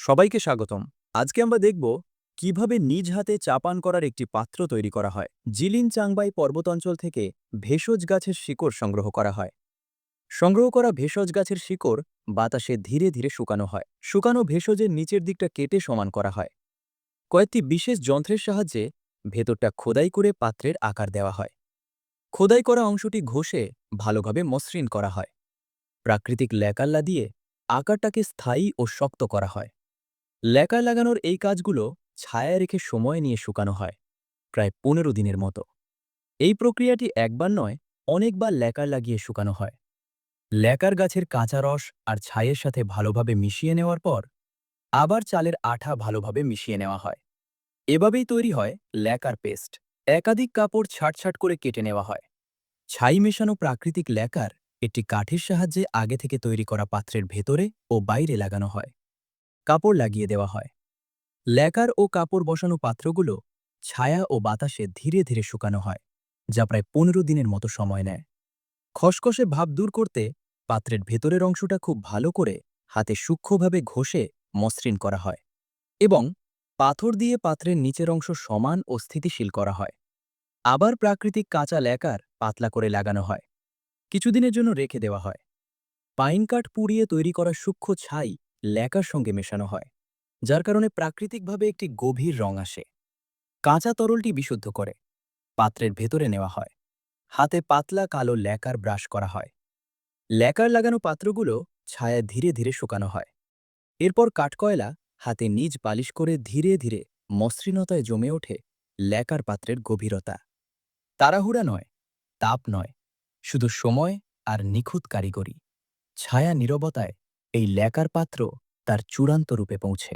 সবাইকে স্বাগতম। আজকে আমরা দেখব কিভাবে নিজ হাতে চা পান করার একটি পাত্র তৈরি করা হয়। জিলিন চাংবাই পর্বতাঞ্চল থেকে ভেষজ গাছের শিকড় সংগ্রহ করা হয়। সংগ্রহ করা ভেষজ গাছের শিকড় বাতাসে ধীরে ধীরে শুকানো হয়। শুকানো ভেষজের নিচের দিকটা কেটে সমান করা হয়। কয়েকটি বিশেষ যন্ত্রের সাহায্যে ভেতরটা খোদাই করে পাত্রের আকার দেওয়া হয়। খোদাই করা অংশটি ঘষে ভালোভাবে মসৃণ করা হয়। প্রাকৃতিক ল্যাকাল্লা দিয়ে আকারটাকে স্থায়ী ও শক্ত করা হয়। ল্যাকার লাগানোর এই কাজগুলো ছায়ায় রেখে সময় নিয়ে শুকানো হয়, প্রায় ১৫ দিনের মতো। এই প্রক্রিয়াটি একবার নয়, অনেকবার ল্যাকার লাগিয়ে শুকানো হয়। ল্যাকার গাছের কাঁচা রস আর ছাইয়ের সাথে ভালোভাবে মিশিয়ে নেওয়ার পর আবার চালের আঠা ভালোভাবে মিশিয়ে নেওয়া হয়। এভাবেই তৈরি হয় ল্যাকার পেস্ট। একাধিক কাপড় ছাট করে কেটে নেওয়া হয়। ছাই মেশানো প্রাকৃতিক ল্যাকার একটি কাঠের সাহায্যে আগে থেকে তৈরি করা পাত্রের ভেতরে ও বাইরে লাগানো হয়। কাপড় লাগিয়ে দেওয়া হয়। ল্যাকার ও কাপড় বসানো পাত্রগুলো ছায়া ও বাতাসে ধীরে ধীরে শুকানো হয়, যা প্রায় ১৫ দিনের মতো সময় নেয়। খসখসে ভাব দূর করতে পাত্রের ভেতরের অংশটা খুব ভালো করে হাতে সূক্ষ্মভাবে ঘষে মসৃণ করা হয় এবং পাথর দিয়ে পাত্রের নিচের অংশ সমান ও স্থিতিশীল করা হয়। আবার প্রাকৃতিক কাঁচা ল্যাকার পাতলা করে লাগানো হয়। কিছুদিনের জন্য রেখে দেওয়া হয়। পাইন কাঠ পুড়িয়ে তৈরি করা সূক্ষ্ম ছাই ল্যাকার সঙ্গে মেশানো হয়, যার কারণে প্রাকৃতিকভাবে একটি গভীর রং আসে। কাঁচা তরলটি বিশুদ্ধ করে পাত্রের ভেতরে নেওয়া হয়। হাতে পাতলা কালো ল্যাকার ব্রাশ করা হয়। ল্যাকার লাগানো পাত্রগুলো ছায়ায় ধীরে ধীরে শুকানো হয়। এরপর কাঠকয়লা হাতে নিজ পালিশ করে ধীরে ধীরে মসৃণতায় জমে ওঠে ল্যাকার পাত্রের গভীরতা। তাড়াহুড়া নয়, তাপ নয়, শুধু সময় আর নিখুঁত কারিগরি। ছায়া নীরবতায় এই ল্যাকার পাত্র তার চূড়ান্ত রূপে পৌঁছে।